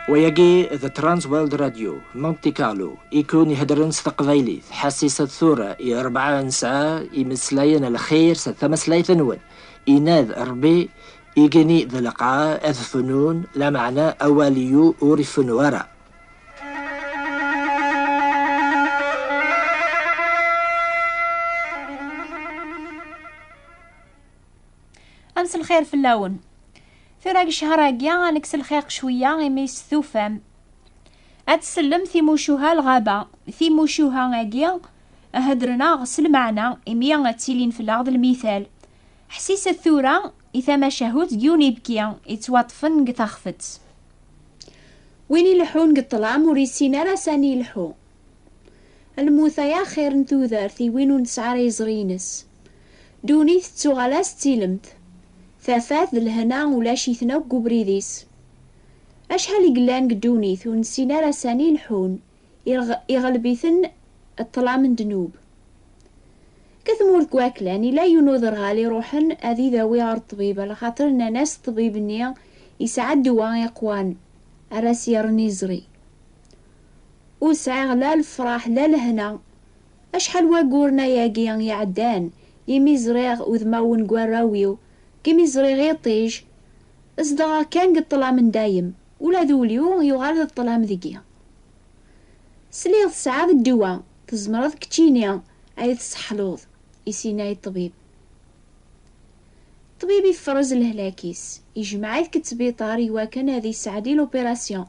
ويجي ذا ترانس ويلد راديو مونتي كارلو يكون يهدرن تقبايلي حسيسة ثورة 4 ساعة يمسلاين الخير ستمسلاي ثنون إناذ أربي يجني ذا لقاء أذ فنون لا معنى أوليو أوري فنورا. أمس الخير في اللون في راك شهراقيا نكس الخيق شوية يميس ثوفام أتسلم ثيموشوها الغابة ثيموشوها غاقيا هدرنا غسل معنا إميا تيلين في الأرض المثال حسيس الثورة إذا ما شاهوت ديوني بكيا يتواطفن قتخفت وين يلحون قطلع موريسينا راساني يلحو الموثا يا خير نتوذر ثي وينو نسعر يزغينس دوني تتوغالاس تيلمت ثافات الهنا ولا شيثنا وقبريديس أشحال يقلان قدونيث ونسينا راساني الحون يغلبيثن الطلا من دنوب كثمور كواكلاني لا ينوذر غالي روحن أذي ذوي عرض طبيبة لخاطرنا ناس طبيب النيا يسعد دواء يقوان أراس يرني زري وسعى لا الفراح لا الهنا أشحال واقورنا ياقيان يعدان يمي زريغ وذماون قواراويو كيمي زريغ يطيج أصدقا كان قد طلع من دايم ولا ذوليو يغالد الطلام ذيكيا سليغ سعاد الدواء تزمرض كتشينيا عيد السحلوظ يسيناي الطبيب طبيب يفرز الهلاكيس يجمع كتسبيطار يواكن هذه سعدي لوبيراسيون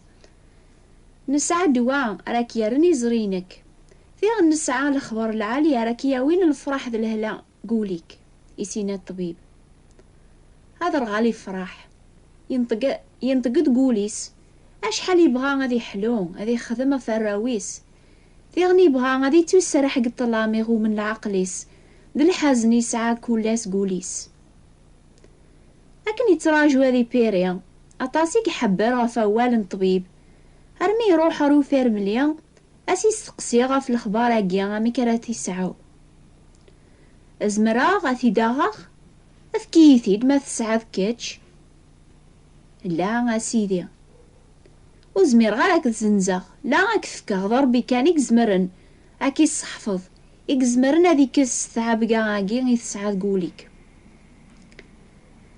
نسعى دواء راك يرني زرينك فيغ نسعى الخبر العالية راك ياوين الفرح ذا الهلا قوليك يسينا الطبيب هذا رغالي فرح ينطق تقوليس أشحال يبغى غادي حلو غادي خدمة في الراويس ثيغني يبغى غادي توسرح قد طلاميغو من العقليس ذا الحزن يسعى كولاس قوليس لكن يتراجو هذي بيريا أطاسيك حبر غفوال طبيب هرمي يروح روفير مليان أسي سقسي غف الأخبار أكيا غامي كراتي سعو أزمرا غاثي داغاغ أفكيثيد ما تسعى كاتش لا أسيدي وزمير غاك تزنزغ لا غاك فكا ضربي كان يكزمرن أكي الصحفظ يكزمرن هذيك الساعة غاكي يتسعى تقوليك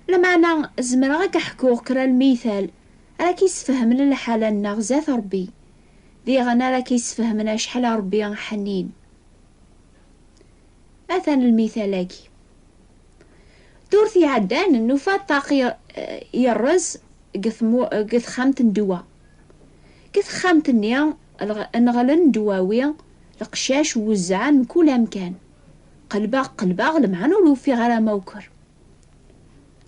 لمعنى زمر غاك حكوغ كرا المثال راك يسفهمنا الحالة النغزات ربي ذي غنا راك يسفهمنا شحال ربي حنين مثلا المثالاكي دورثي عدان النوفات طاقي يرز قث خامت الدواء قث خامت النيا نغلن دواوية القشاش وزعان من كل مكان قلبا لمعنو لو في غير موكر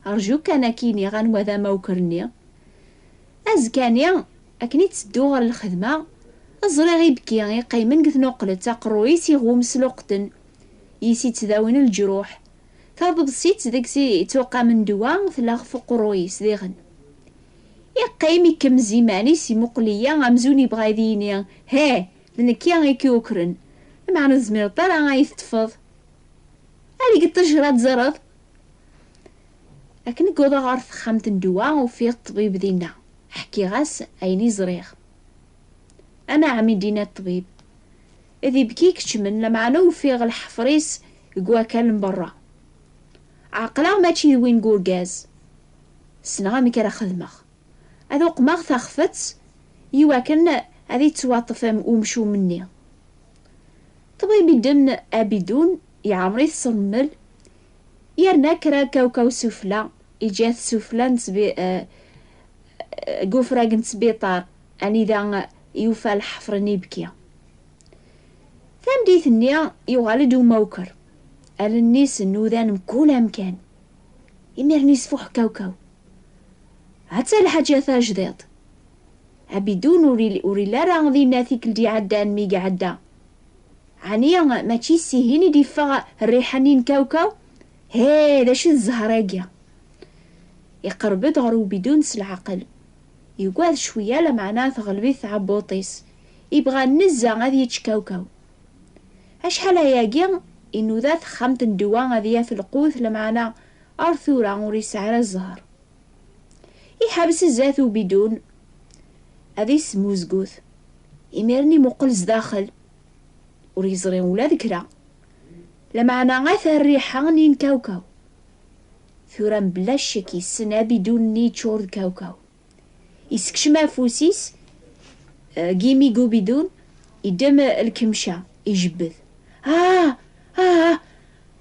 أرجوك أنا كيني غان وذا موكرني أزكانيا أكني تسدو غير الخدمة أزري غيبكي يقيمن قث نقلة تقرويس يغوم سلوقتن يسي تداوين الجروح كاضب سيت داكسي توقع من دواء فلاغ فوق رويس ديغن يقيمي كم زيماني سي مقليا غمزوني بغايدينيا ها لنكيا غيكيوكرن معنى زمير طرا غايتفض هالي قد تجرات زرض لكن قوضا غارث خامت الدواء وفيه الطبيب دينا حكي غاس ايني زريغ انا عمي دينا الطبيب اذي بكيك تشمن لمعنى وفيه الحفريس يقوى كان برا عقلا ماشي وين نقول غاز سنا ميكرا خدمخ هذا قماغ تخفت يواكن هذه تواطف ومشو مني طبيب يدن ابيدون يعمري الصمل يرنا كرا كوكو سفلا يجات سفلا نسبي قفرا نسبيطار اني ذا يوفى الحفر نيبكيا ثم ديث النيا يغالدو موكر على الناس النوذان مكولا مكان يميرني سفوح كوكو حتى الحاجة ثا جديد عبيدون وري لا راه غادي ناثيك لدي عدان ميقا عدا عنيا ماشي سيهيني دي فغا الريحانين كوكو هذا شي الزهراقيا يقرب دغرو بدون العقل يقعد شوية لمعناه ثغلبي ثعبوطيس يبغى النزا غادي يتشكوكو أشحال هياقيا إنو ذات خامت الدواء غادية في القوث لمعنى أرثورا وريس على الزهر يحبس الزاثو بدون هذي سموزقوث إميرني مقلز داخل وريزري ولا ذكرى لما أنا غاثة الريحة نين كاوكاو ثوران بلا شك السنة بدون نيتشور كاوكاو يسكش ما فوسيس قيمي قو بدون يدم الكمشة يجبذ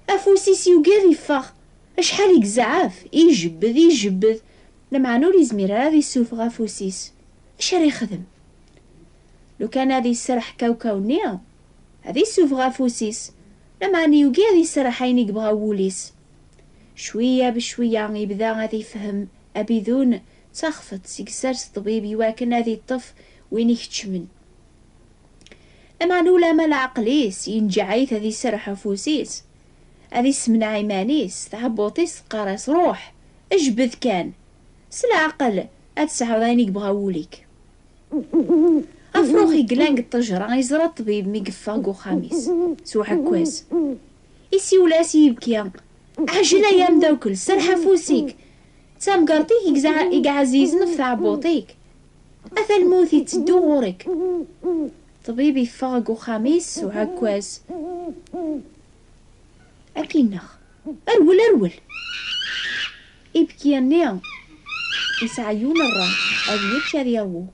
أفوسيس يوقير يفاق أشحال يقزعاف يجبذ لما نور يزمير هذا يسوف غافوسيس اش راه يخدم لو كان هذا يسرح كاوكاو نيا هذا يسوف غافوسيس لما يوقي هذا يسرح عينيك بغاوليس شوية بشوية يبدا غادي يفهم أبيذون تخفت سيكسارس طبيب يواكن هذه الطف وين يكتشمن لما نولا ما العقليس ينجعيث هذه سرح فوسيس هذه سمنا عيمانيس تعبوطيس قارس روح اجبذ كان سالعقل اتسعود عينيك بغاوليك افروخي قلانق الطجرة يزرى الطبيب ميقفاقو خاميس سوحك كواس يسي ولاسي يبكي عجنا يا مدوكل سرح فوسيك تام قرطيك يقعزيز نفث عبوطيك أثا الموت يتدو غورك طبيب يفاقو خاميس وعكواز أكينخ أرول يبكي النيا يسعيون الرا أبيك يرياو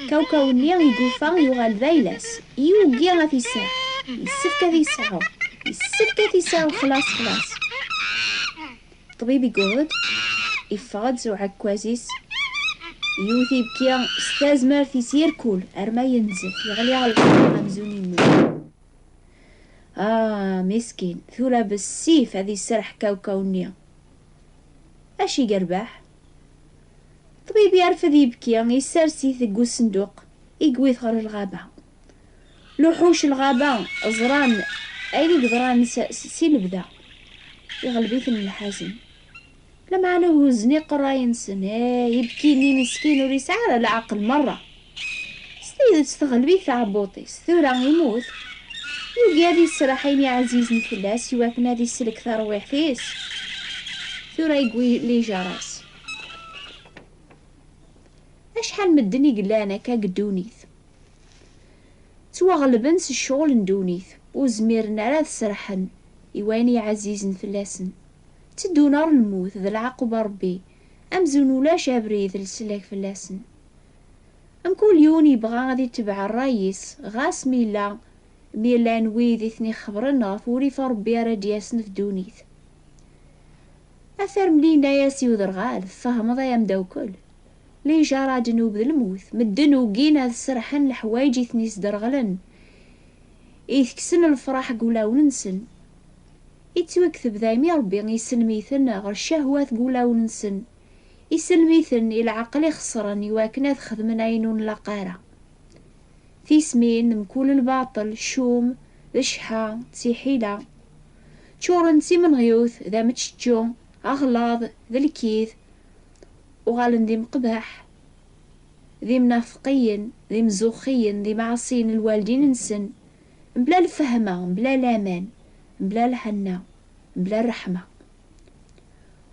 كاوكاو النيا يقوفا يغال ذايلاس يوقيا غاثي ساع يسفك ذي ساعة خلاص طبيب يقعد يفاض زو عكوازيس يوثي بكيا استاز مارثي سيركول ارما ينزف يغلي على القرى مزونين مسكين ثورة بالسيف هذي السرح كاوكاونيا اش يقرباح طبيب يعرف ذي بكيا يسارسي ثقو الصندوق يقوي ثغر الغابة لوحوش الغابة زران ايدي قدران سي البدا يغلبيث الحزن لما أنا وزني قراين سنة يبكيني مسكين وريس على العقل مرة ستيد تستغلبي عبوطي ثورة يموت يوقي هذي السراحين يا عزيزني فلاس يواكن هذي السلك ثرويح فيس ثورة يقوي لي جراس أشحال مدني قلانا كاقدونيث توا غلبنس الشغل ندونيث وزميرنا راه سرحن يواني عزيزن فلاسن تدو نار الموت ذا العقب ربي أمزون ولا شابريد السلاك فلاسن أم كل يوم يبغى غادي يتبع الرئيس غاس ميلا نويذ اثني خبرنا فوري فربي راد ياسن في دونيث أثر ملينا ياسي وذرغال فهم ضا يمدوكل لي جارا دنوب ذا الموت مدن وقينا السرحن الحوايج اثني سدرغلن يثكسن الفرح قولا وننسن يتوكثب ذايمي ربي يسلميثن غير الشهوات قولا وننسن يسلميثن العقل يخسرن يواكنا تخدمن عينون لقارة في سمين مكول الباطل شوم ذا شحا تسيحيلا تشورن سي من غيوث ذا متشجو أغلاظ ذا الكيث وغالن ذي مقبح ذي منافقين ذي مزوخين ذي معصين الوالدين نسن بلا الفهمة بلا الأمان بلا الحنة بلا الرحمة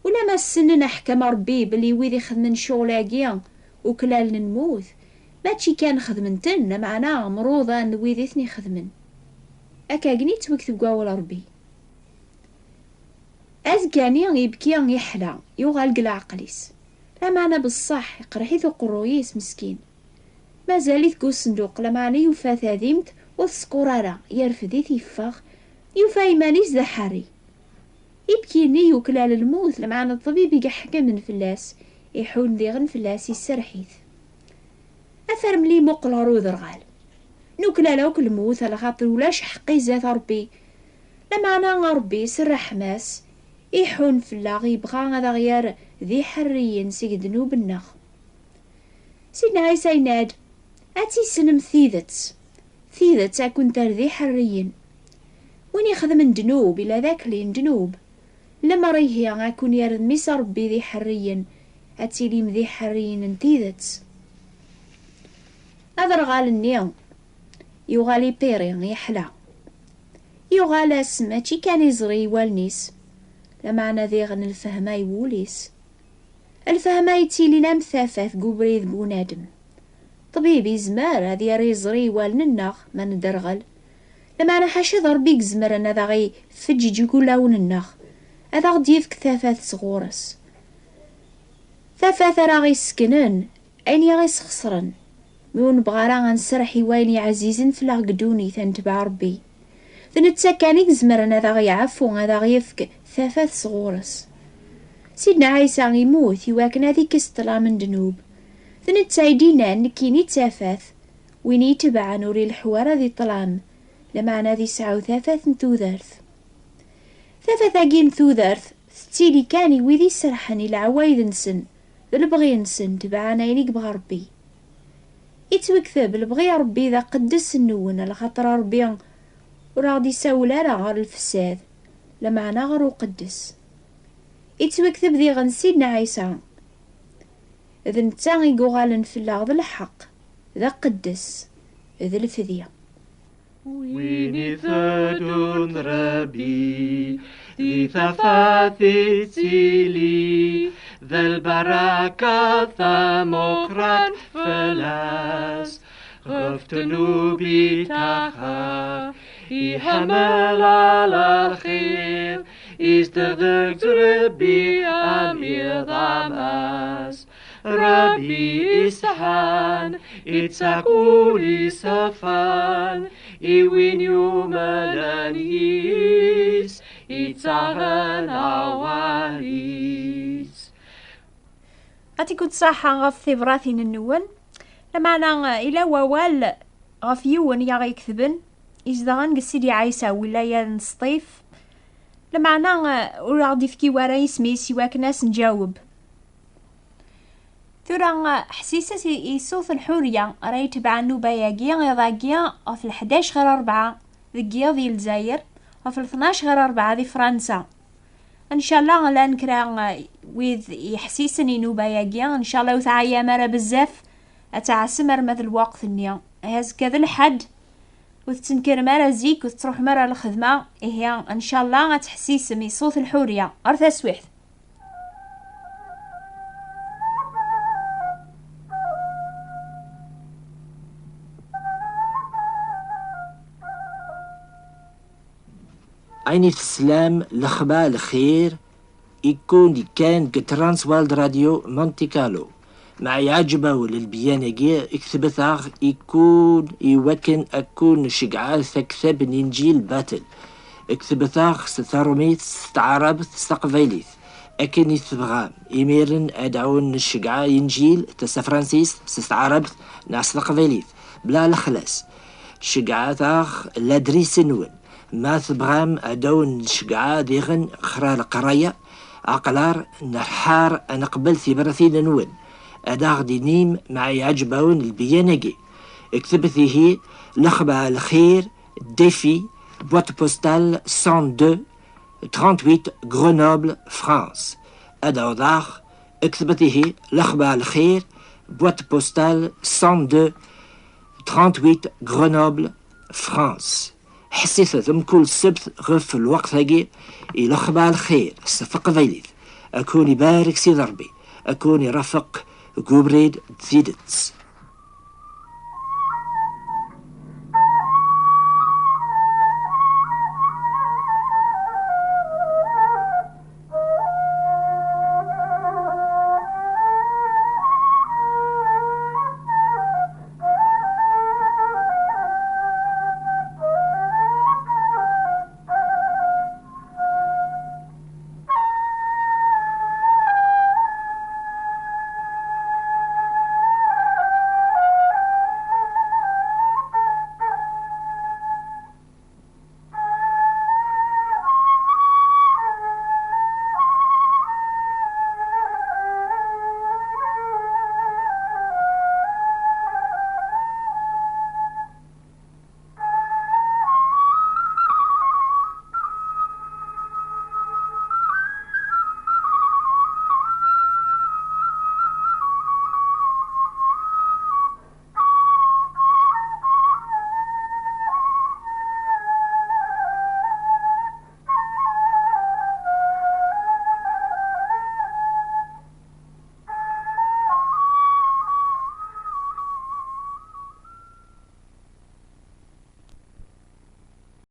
ولا ما السنن أحكم ربي بلي ويدي خدمن شغلاقيا وكلال نموت ماشي كان خدمنتن معنا مروضة نويدي ثني خدمن أكاقني توكتب قاول ربي أزكاني يبكي يحلى يغالق العقليس لا معنى بالصح يقرحيث قرويس مسكين ما زالي ثقو الصندوق لا معنى يوفا ثاذيمت والسقرارة يرفدي يفاق يوفا يمانيش ذا حري يبكيني يوكلال الموت لمعنى الطبيب يقحكم من فلاس يحون ذي غن فلاس يسرحيث أثر ملي مقلارو ذرغال نوكلالو كل موت على خاطر ولاش حقي ذات ربي لمعنى ربي سر حماس يحون فلاغ يبغى هذا غير ذي حريين سيد ذنوب النخ سيدنا عيسى يناد أتي سنم ثيذت أكون تار ذي حريين وين يخدم دنوب إلى ذاك لين دنوب لما ريه أكون يرد ميس ربي ذي حريين أتي ليم ذي حريين انتيذت هذا رغال النيو يغالي بيري يحلى يغالى سماتي كان يزري والنيس لمعنى ذي غن الفهمة يوليس الفهمة يتيلي نام ثافث قبريذ بونادم طبيب يزمر هذا يزري والننا ما ندرغل لما أنا حاشا ضربي زمر أنا ذا غي فجي يقول لون هذا غدي يفك ثافات صغورس ثافات راه غي سكنن أين غي سخسرن مون بغارا غنسرحي ويني عزيزن في العقدوني تنتبع ربي ثنتسكاني زمر أنا ذا غي عفو هذا غي يفك ثافات صغورس سيدنا عيسى يموت يواكن هذيك استلا من دنوب ثنتسايدينا نكيني تافاث وين يتبع نوري الحوار ذي طلام لما أنا ذي سعو ثافاث نتوذرث ثافاث أجين ثوذرث ستيلي كاني ويذي سرحني العوايد نسن البغي نسن تبعنا يليق بغربي يتوكثب البغي ربي ذا قدس النون لخاطر ربي وراغدي ساولا راه غير الفساد لما أنا غير قدس يتوكثب ذي غنسيدنا عيسى إذا نتا يقوغالن في الأرض الحق ذا قدس ذا الفدية ويني ثدون ربي ذي ثفاثي تيلي ذا البركة ثمقرات فلاس غفتنو بتخاف يحمل على الخير يستغدق ربي أمير ضماس ربي إسحان إتساقولي سفان إوين يوم الأنيس إتساهن عواليس أتي كنت صحا غف ثبراثين النون لما أنا إلى ووال غف يون يا غيكثبن إزدغن قسيدي عيسى ولاية نسطيف لما أنا غادي فكي ورا يسمي سواك ناس نجاوب ثورا حسيسة يصوت الحورية راه يتبع النوباياكيا غيضاكيا في 11 غير 4 ذكيا ذي الجزائر وفي 12 غير 4 ذي فرنسا ان شاء الله لا نكرا ويذ يحسيسني نوباياكيا ان شاء الله وتعيا مرة بزاف اتعسمر مثل الوقت النيا هاز كذا الحد وتنكر مرة زيك وتروح مرة الخدمة هي ان شاء الله غتحسيسمي صوت الحورية ارثا سويحت عيني في السلام الأخبار الخير يكون كان كترانس والد راديو مونتي كارلو مع يعجبه للبيانجي اكتبثاغ يكون يوكن أكون شقعال فكثب نينجيل باتل اكتبثاغ ستارميت ستعرب ستقفيليث أكن يثبغام إيميرن أدعون الشقعال ينجيل تسفرانسيس ستعرب ناس تقفيليث بلا الخلاص شقعاثاغ لادريس نون ما ثبغام أدون شقعا ديغن خرا القراية عقلار نحار أنا قبل ثبرثين نون أداغ دينيم مع يعجبون البيانجي اكتبثيه لخبا الخير ديفي بوات بوستال 102 38 غرونوبل فرانس أداغ داغ اكتبثيه لخبا الخير بوات بوستال 102 38 غرونوبل فرانس حسيت ثم كل سبت غف الوقت هاجي إلى خبا الخير صفق فيليث أكون يبارك سي ضربي أكون يرافق قبريد زيدتس